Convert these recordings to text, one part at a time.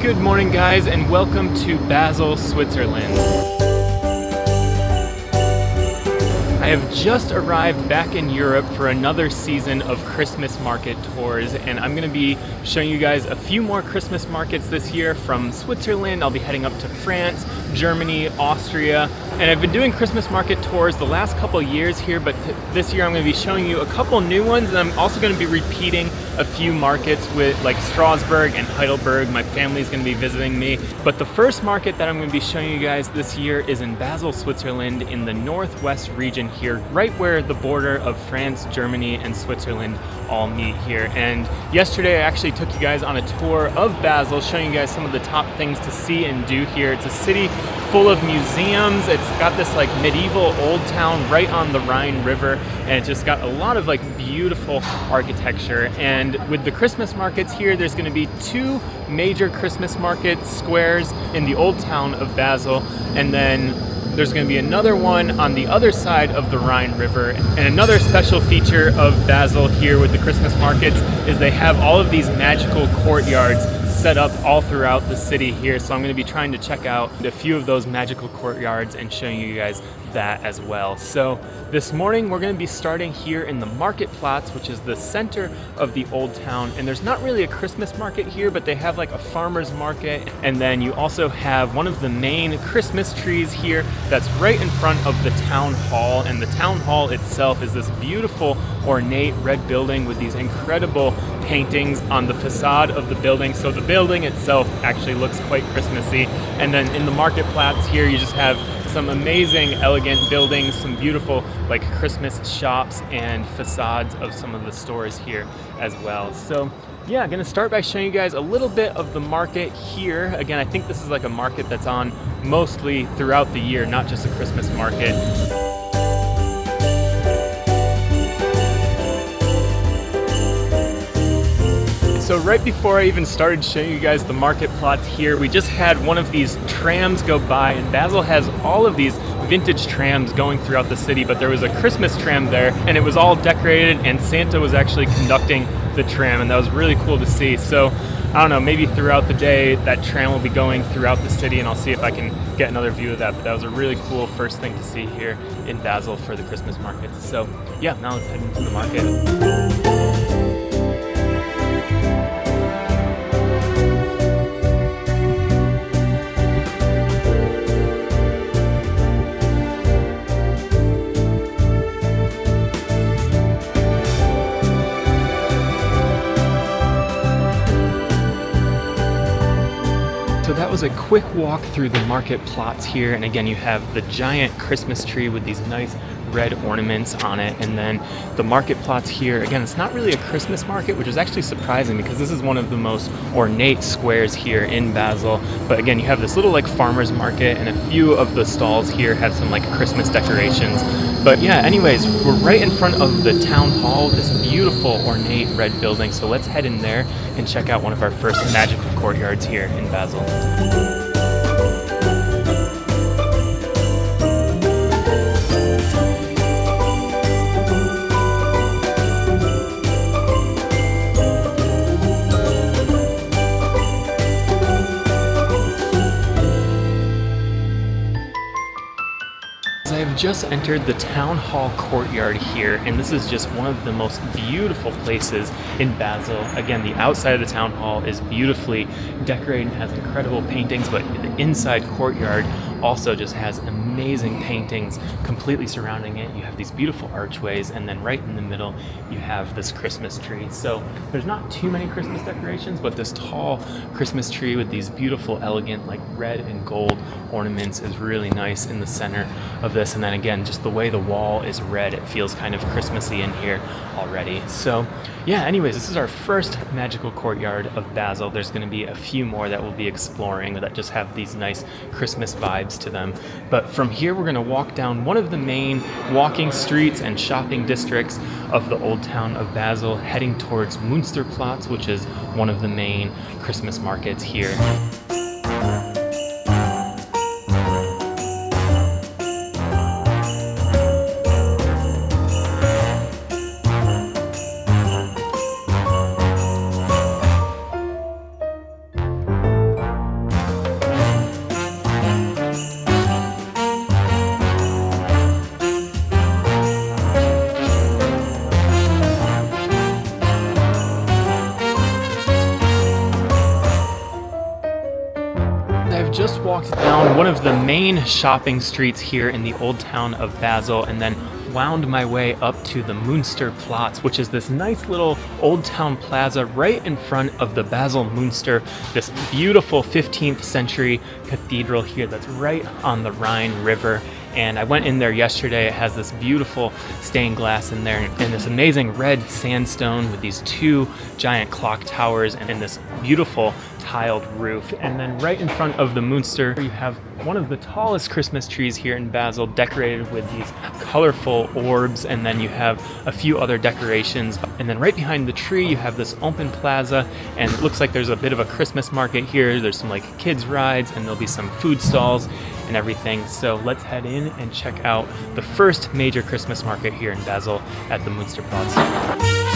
Good morning, guys, and welcome to Basel, Switzerland. I have just arrived back in Europe for another season of Christmas market tours, and I'm going to be showing you guys a few more Christmas markets this year from Switzerland. I'll be heading up to France, Germany, Austria, and I've been doing Christmas market tours the last couple years here, but this year I'm going to be showing you a couple new ones, and I'm also going to be repeating a few markets with like Strasbourg and Heidelberg. My family's going to be visiting me, but the first market that I'm going to be showing you guys this year is in Basel, Switzerland, in the northwest region here, right where the border of France, Germany, and Switzerland all meet here. And yesterday I actually took you guys on a tour of Basel, showing you guys some of the top things to see and do here. It's a city full of museums. It's got this like medieval old town right on the Rhine River, and it's just got a lot of like beautiful architecture. And with the Christmas markets here, there's going to be two major Christmas market squares in the old town of Basel, and then there's going to be another one on the other side of the Rhine River. And another special feature of Basel here with the Christmas markets is they have all of these magical courtyards set up all throughout the city here. So I'm going to be trying to check out a few of those magical courtyards and showing you guys that as well. So this morning we're going to be starting here in the Münsterplatz, which is the center of the old town. And there's not really a Christmas market here, but they have like a farmer's market. And then you also have one of the main Christmas trees here that's right in front of the town hall. And the town hall itself is this beautiful ornate red building with these incredible paintings on the facade of the building. So the building itself actually looks quite Christmassy. And then in the Marktplatz here, you just have some amazing, elegant buildings, some beautiful like Christmas shops and facades of some of the stores here as well. So yeah, I'm gonna start by showing you guys a little bit of the market here. Again, I think this is like a market that's on mostly throughout the year, not just a Christmas market. So right before I even started showing you guys the Marktplatz here, we just had one of these trams go by, and Basel has all of these vintage trams going throughout the city, but there was a Christmas tram there and it was all decorated, and Santa was actually conducting the tram, and that was really cool to see. So I don't know, maybe throughout the day that tram will be going throughout the city, and I'll see if I can get another view of that. But that was a really cool first thing to see here in Basel for the Christmas markets. So yeah, now let's head into the market. So that was a quick walk through the Marktplatz here, and again you have the giant Christmas tree with these nice red ornaments on it. And then the Marktplatz here, again, it's not really a Christmas market, which is actually surprising because this is one of the most ornate squares here in Basel. But again, you have this little like farmer's market, and a few of the stalls here have some like Christmas decorations. But yeah, anyways, we're right in front of the town hall, this beautiful ornate red building. So let's head in there and check out one of our first magical courtyards here in Basel. I have just entered the town hall courtyard here, and this is just one of the most beautiful places in Basel. Again, the outside of the town hall is beautifully decorated and has incredible paintings, but the inside courtyard also just has amazing paintings completely surrounding it. You have these beautiful archways, and then right in the middle you have this Christmas tree. So there's not too many Christmas decorations, but this tall Christmas tree with these beautiful, elegant, like red and gold ornaments is really nice in the center of this. And then again, just the way the wall is red, it feels kind of Christmassy in here already. So yeah, anyways, this is our first magical courtyard of Basel. There's going to be a few more that we'll be exploring that just have these nice Christmas vibes to them. But from here, we're going to walk down one of the main walking streets and shopping districts of the old town of Basel, heading towards Münsterplatz, which is one of the main Christmas markets here. I've just walked down one of the main shopping streets here in the old town of Basel and then wound my way up to the Münsterplatz, which is this nice little old town plaza right in front of the Basel Münster, this beautiful 15th century cathedral here that's right on the Rhine River. And I went in there yesterday. It has this beautiful stained glass in there and this amazing red sandstone with these two giant clock towers and this beautiful tiled roof. And then right in front of the Münster, you have one of the tallest Christmas trees here in Basel, decorated with these colorful orbs, and then you have a few other decorations. And then right behind the tree, you have this open plaza, and it looks like there's a bit of a Christmas market here. There's some like kids rides, and there'll be some food stalls and everything. So let's head in and check out the first major Christmas market here in Basel at the Münsterplatz.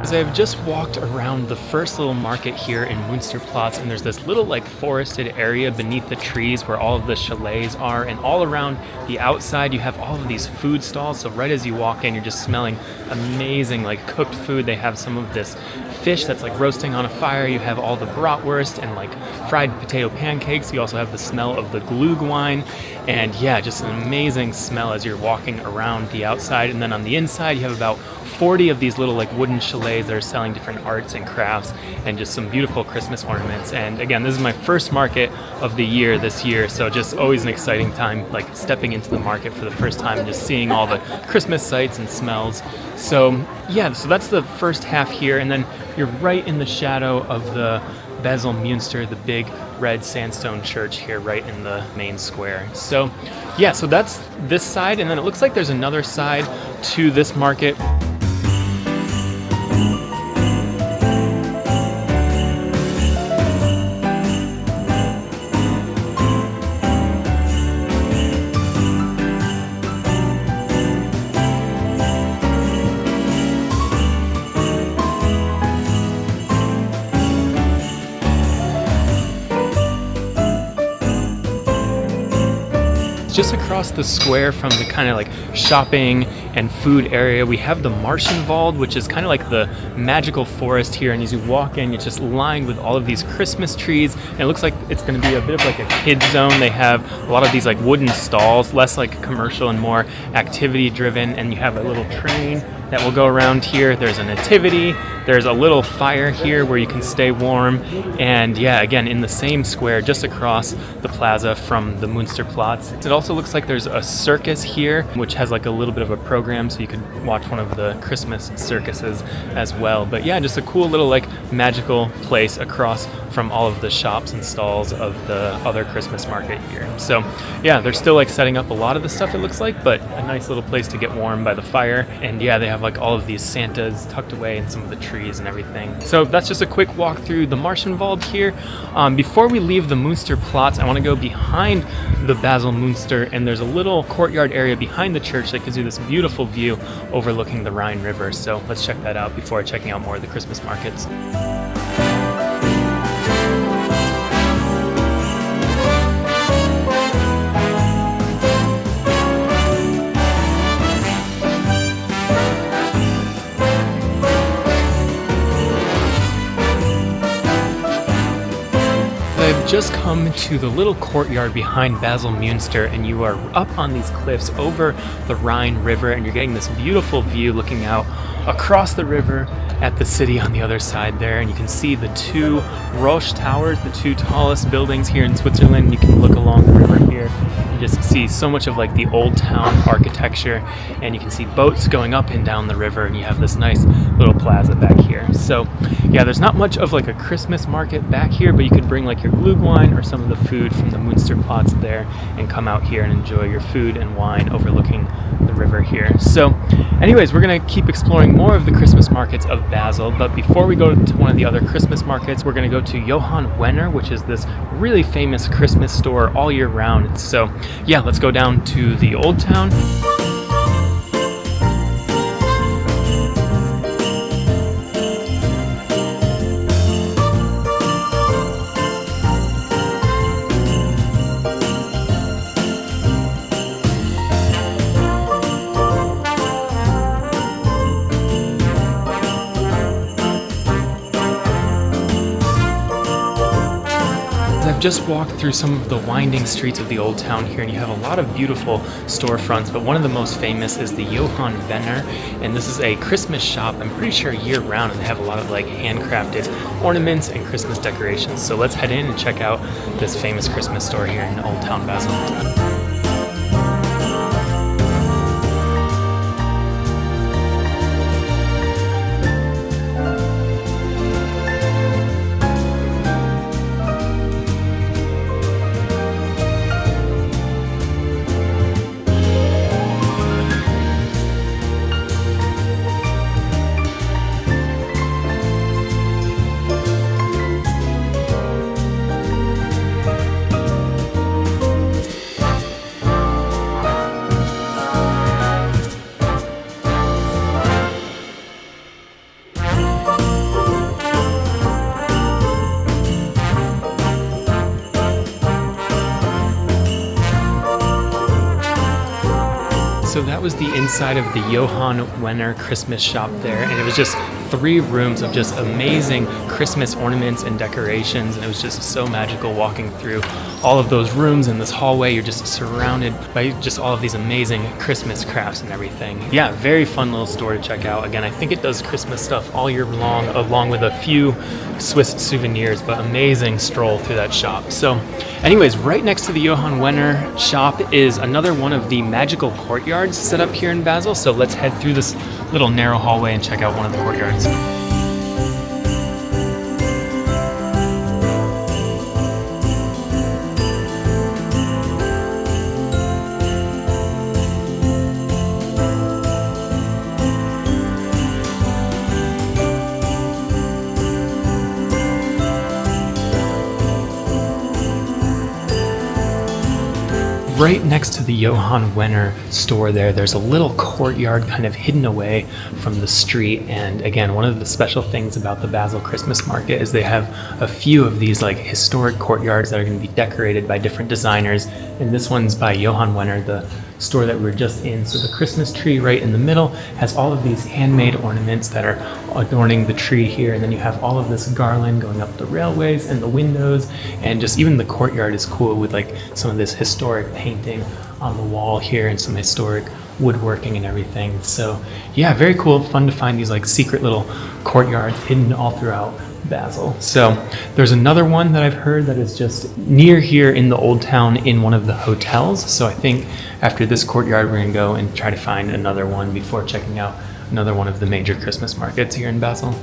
I've just walked around the first little market here in Münsterplatz, and there's this little like forested area beneath the trees where all of the chalets are, and all around the outside you have all of these food stalls. So right as you walk in, you're just smelling amazing like cooked food. They have some of this fish that's like roasting on a fire. You have all the bratwurst and like fried potato pancakes. You also have the smell of the glühwein, and yeah, just an amazing smell as you're walking around the outside. And then on the inside you have about 40 of these little like wooden chalets that are selling different arts and crafts and just some beautiful Christmas ornaments. And again, this is my first market of the year this year, so just always an exciting time, like stepping into the market for the first time and just seeing all the Christmas sights and smells. So yeah, so that's the first half here, and then you're right in the shadow of the Basel Münster, the big red sandstone church here right in the main square. So yeah, so that's this side, and then it looks like there's another side to this market. Just across the square from the kind of like shopping and food area, we have the Märchenwald, which is kind of like the magical forest here. And as you walk in, it's just lined with all of these Christmas trees. And it looks like it's going to be a bit of like a kid zone. They have a lot of these like wooden stalls, less like commercial and more activity driven. And you have a little train that will go around here. There's a nativity. There's a little fire here where you can stay warm. And yeah, again, in the same square just across the plaza from the Münsterplatz. It also looks like there's a circus here, which has like a little bit of a program, so you could watch one of the Christmas circuses as well. But yeah, just a cool little like magical place across from all of the shops and stalls of the other Christmas market here. So yeah, they're still like setting up a lot of the stuff, it looks like, but a nice little place to get warm by the fire. And yeah, they have like all of these Santas tucked away in some of the trees and everything. So that's just a quick walk through the Märchenwald here. Before we leave the Münsterplatz, I want to go behind the Basel Münster, and there's a little courtyard area behind the church that gives you this beautiful view overlooking the Rhine River. So let's check that out before checking out more of the Christmas markets. I've just come to the little courtyard behind Basel Münster, and you are up on these cliffs over the Rhine River, and you're getting this beautiful view looking out across the river at the city on the other side there. And you can see the two Roche Towers, the two tallest buildings here in Switzerland. You can look along the river here and just see so much of like the old town architecture, and you can see boats going up and down the river, and you have this nice little plaza back here. So yeah, there's not much of like a Christmas market back here, but you could bring like your glühwein or some of the food from the Münsterplatz there and come out here and enjoy your food and wine overlooking the river here. So anyways, we're gonna keep exploring more of the Christmas markets of Basel, but before we go to one of the other Christmas markets, we're going to go to Johann Wanner, which is this really famous Christmas store all year round. So yeah, let's go down to the Old Town. I've just walked through some of the winding streets of the Old Town here, and you have a lot of beautiful storefronts, but one of the most famous is the Johann Wanner, and this is a Christmas shop, I'm pretty sure year round, and they have a lot of like handcrafted ornaments and Christmas decorations. So let's head in and check out this famous Christmas store here in Old Town Basel. So that was the inside of the Johann Wanner Christmas shop there, and it was just 3 rooms of just amazing Christmas ornaments and decorations, and it was just so magical walking through all of those rooms in this hallway. You're just surrounded by just all of these amazing Christmas crafts and everything. Yeah, very fun little store to check out. Again, I think it does Christmas stuff all year long, along with a few Swiss souvenirs, but amazing stroll through that shop. So anyways, right next to the Johann Wanner shop is another one of the magical courtyards set up here in Basel. So let's head through this little narrow hallway and check out one of the courtyards. Right next to the Johann Wanner store there's a little courtyard kind of hidden away from the street. And again, one of the special things about the Basel Christmas market is they have a few of these like historic courtyards that are going to be decorated by different designers. And this one's by Johann Wanner, the store that we were just in. So the Christmas tree right in the middle has all of these handmade ornaments that are adorning the tree here, and then you have all of this garland going up the railways and the windows, and just even the courtyard is cool with like some of this historic painting on the wall here and some historic woodworking and everything. So yeah, very cool, fun to find these like secret little courtyards hidden all throughout Basel. So there's another one that I've heard that is just near here in the Old Town in one of the hotels. So I think after this courtyard, we're gonna go and try to find another one before checking out another one of the major Christmas markets here in Basel.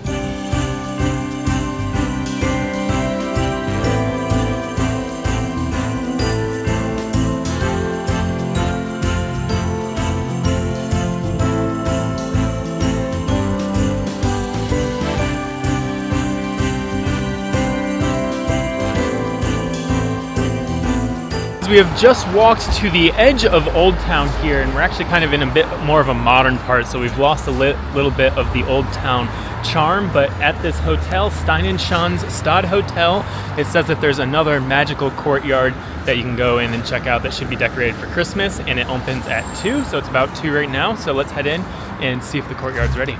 We have just walked to the edge of Old Town here, and we're actually kind of in a bit more of a modern part, so we've lost a little bit of the Old Town charm. But at this hotel, Steinenschan's Stad Hotel, it says that there's another magical courtyard that you can go in and check out that should be decorated for Christmas, and it opens at 2, so it's about 2 right now. So let's head in and see if the courtyard's ready.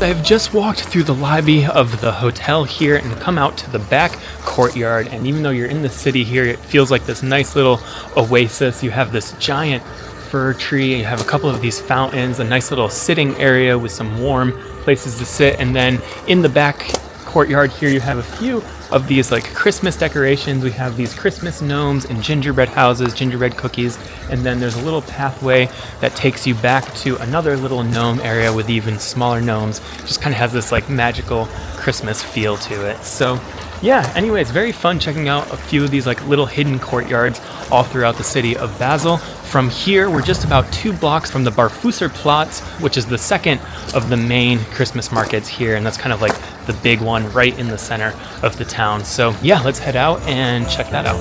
I've just walked through the lobby of the hotel here and come out to the back courtyard, and even though you're in the city here, it feels like this nice little oasis. You have this giant fir tree, you have a couple of these fountains, a nice little sitting area with some warm places to sit, and then in the back courtyard here, you have a few of these like Christmas decorations. We have these Christmas gnomes and gingerbread houses, gingerbread cookies, and then there's a little pathway that takes you back to another little gnome area with even smaller gnomes. Just kind of has this like magical Christmas feel to it. So yeah, anyways, very fun checking out a few of these like little hidden courtyards all throughout the city of Basel. From here, we're just about 2 blocks from the Barfüsserplatz, which is the second of the main Christmas markets here, and that's kind of like the big one right in the center of the town. So yeah, let's head out and check that out.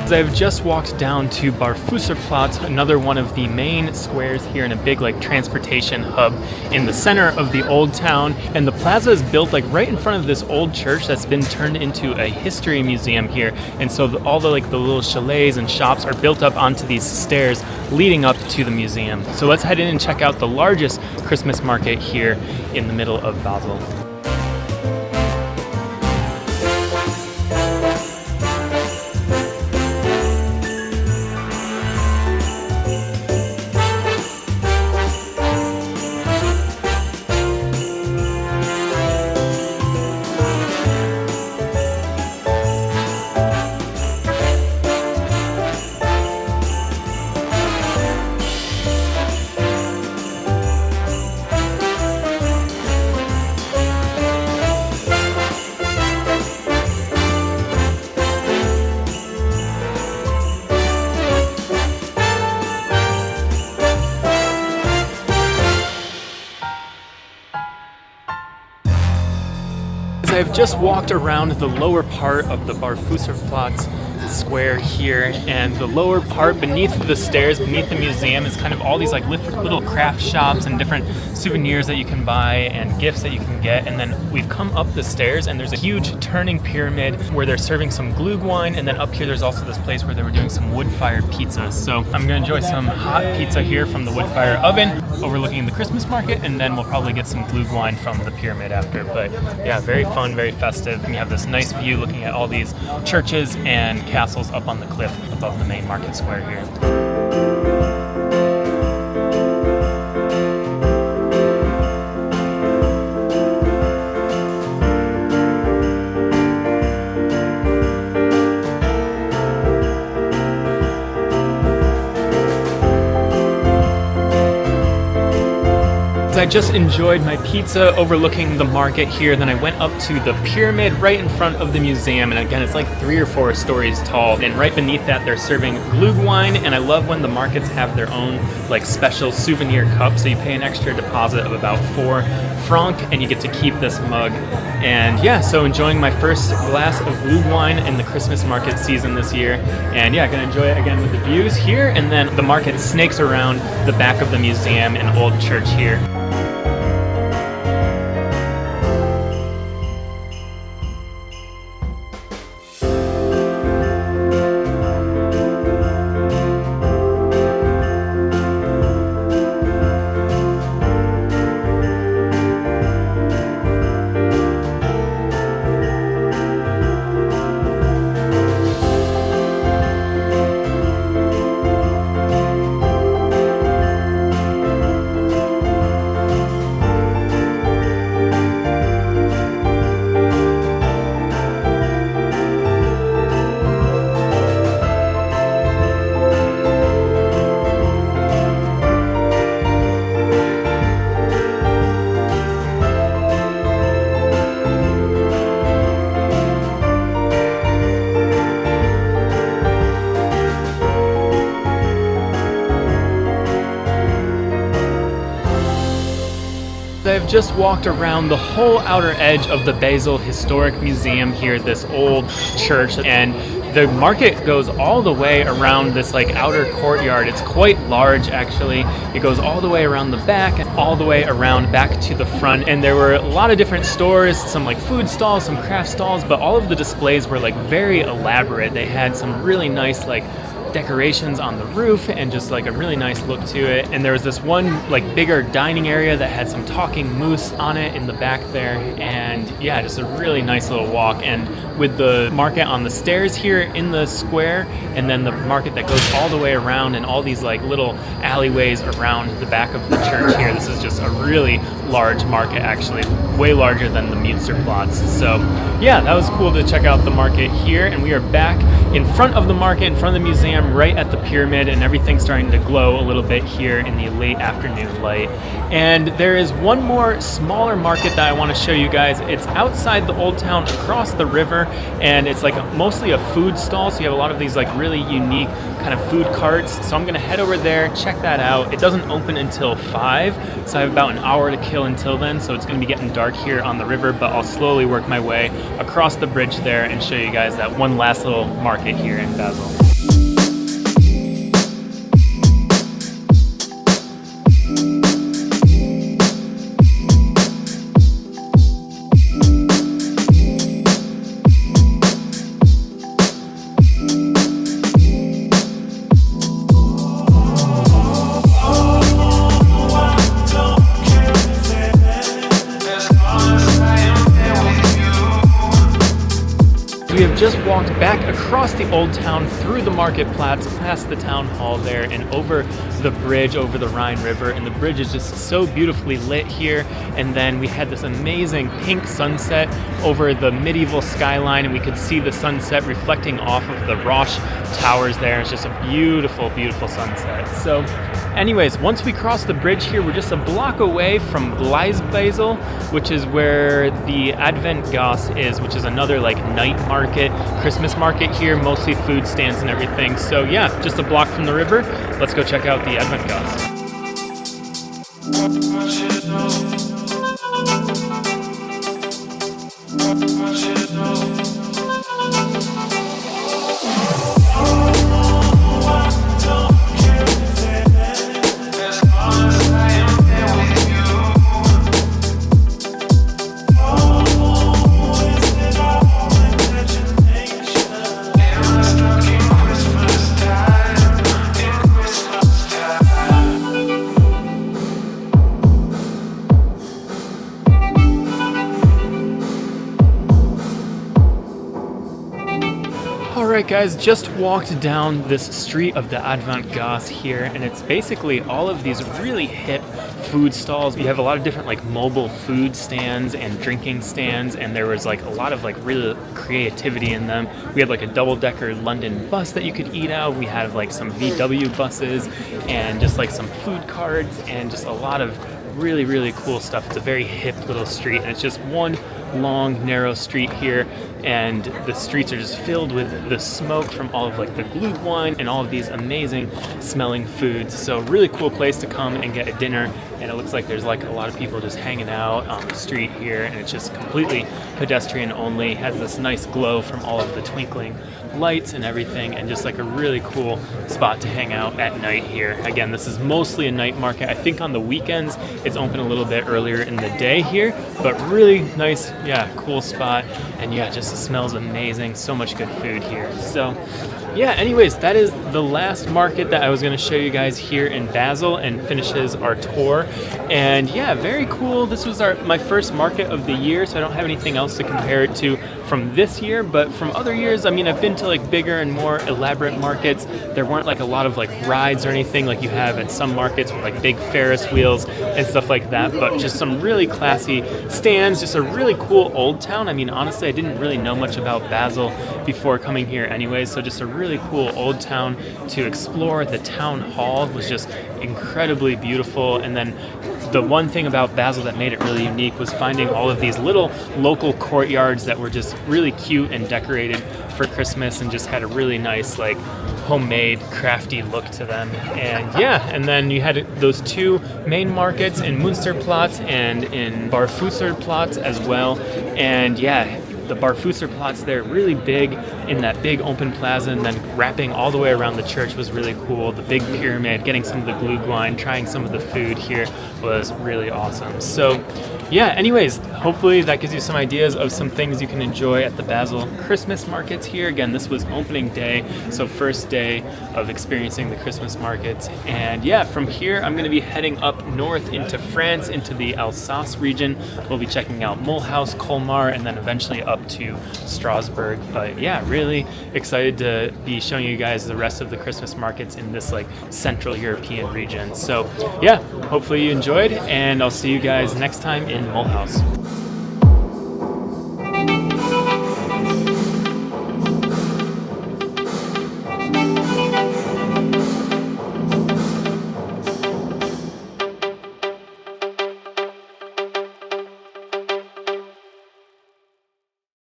I've just walked down to Barfüsserplatz, another one of the main squares here in a big like transportation hub in the center of the old town. And the plaza is built like right in front of this old church that's been turned into a history museum here. And so all the like the little chalets and shops are built up onto these stairs leading up to the museum. So let's head in and check out the largest Christmas market here in the middle of Basel. I've just walked around the lower part of the Barfüsserplatz square here, and the lower part beneath the stairs, beneath the museum, is kind of all these like little craft shops and different souvenirs that you can buy and gifts that you can get. And then we've come up the stairs and there's a huge turning pyramid where they're serving some glühwein, and then up here there's also this place where they were doing some wood-fired pizzas. So I'm gonna enjoy some hot pizza here from the wood-fired oven overlooking the Christmas market, and then we'll probably get some glühwein from the pyramid after. But yeah, very fun, very festive, and you have this nice view looking at all these churches and castles up on the cliff above the main market square here. I just enjoyed my pizza overlooking the market here. Then I went up to the pyramid right in front of the museum, and again, it's like 3 or 4 stories tall, and right beneath that they're serving glühwein. And I love when the markets have their own like special souvenir cup, so you pay an extra deposit of about 4 franc and you get to keep this mug. And yeah, so enjoying my first glass of glühwein in the Christmas market season this year, and yeah, gonna enjoy it again with the views here. And then the market snakes around the back of the museum and old church here. I've just walked around the whole outer edge of the Basel Historic Museum here, this old church, and the market goes all the way around this like outer courtyard. It's quite large actually. It goes all the way around the back and all the way around back to the front, and there were a lot of different stores, some like food stalls, some craft stalls, but all of the displays were like very elaborate. They had some really nice like decorations on the roof and just like a really nice look to it. And there was this one like bigger dining area that had some talking moose on it in the back there. And yeah, just a really nice little walk. And with the market on the stairs here in the square, and then the market that goes all the way around, and all these like little alleyways around the back of the church here, this is just a really large market, actually way larger than the Münsterplatz. So yeah, that was cool to check out the market here. And we are back in front of the market, in front of the museum, right at the pyramid, and everything's starting to glow a little bit here in the late afternoon light. And there is one more smaller market that I want to show you guys. It's outside the old town, across the river, and it's like mostly a food stall, so you have a lot of these like really unique kind of food carts. So I'm gonna head over there, check that out. It doesn't open until 5, so I have about an hour to kill until then, so it's gonna be getting dark here on the river, but I'll slowly work my way across the bridge there and show you guys that one last little market here in Basel. We have just walked back across the old town, through the Marktplatz, past the town hall there, and over the bridge over the Rhine River. And the bridge is just so beautifully lit here. And then we had this amazing pink sunset over the medieval skyline, and we could see the sunset reflecting off of the Roche towers there. It's just a beautiful, beautiful sunset. So anyways, once we cross the bridge here, we're just a block away from Basel, which is where the Adväntsgass is, which is another like night market, Christmas market here, mostly food stands and everything. So yeah, just a block from the river. Let's go check out the Adväntsgass. Alright guys, just walked down this street of the Adväntsgass here, and it's basically all of these really hip food stalls. You have a lot of different like mobile food stands and drinking stands, and there was like a lot of like real creativity in them. We had like a double-decker London bus that you could eat out. We had like some VW buses and just like some food carts and just a lot of really, really cool stuff. It's a very hip little street, and it's just one long, narrow street here, and the streets are just filled with the smoke from all of like the glühwein wine and all of these amazing smelling foods. So really cool place to come and get a dinner, and it looks like there's like a lot of people just hanging out on the street here, and it's just completely pedestrian only. It has this nice glow from all of the twinkling lights and everything, and just like a really cool spot to hang out at night here. Again, this is mostly a night market. I think on the weekends it's open a little bit earlier in the day here, but really nice, yeah, cool spot. And yeah, just it smells amazing. So much good food here. So yeah, anyways, that is the last market that I was going to show you guys here in Basel, and finishes our tour. And yeah, very cool. This was my first market of the year, so I don't have anything else to compare it to from this year, but from other years, I mean, I've been to like bigger and more elaborate markets. There weren't like a lot of like rides or anything like you have at some markets with like big Ferris wheels and stuff like that, but just some really classy stands, just a really cool old town. I mean, honestly, I didn't really know much about Basel before coming here anyways, so just a really cool old town to explore. The town hall was just incredibly beautiful, and then the one thing about Basel that made it really unique was finding all of these little local courtyards that were just really cute and decorated for Christmas, and just had a really nice like homemade crafty look to them. And yeah, and then you had those two main markets in Münsterplatz and in Barfüsserplatz as well. And yeah, the Barfüsserplatz there, really big in that big open plaza, and then wrapping all the way around the church was really cool. The big pyramid, getting some of the glühwein wine, trying some of the food here was really awesome. So yeah, anyways, hopefully that gives you some ideas of some things you can enjoy at the Basel Christmas markets here. Again, this was opening day, so first day of experiencing the Christmas markets. And yeah, from here I'm going to be heading up north into France, into the Alsace region. We'll be checking out Mulhouse, Colmar, and then eventually up to Strasbourg. But yeah, really excited to be showing you guys the rest of the Christmas markets in this like Central European region. So yeah, hopefully you enjoyed, and I'll see you guys next time in Mulhouse.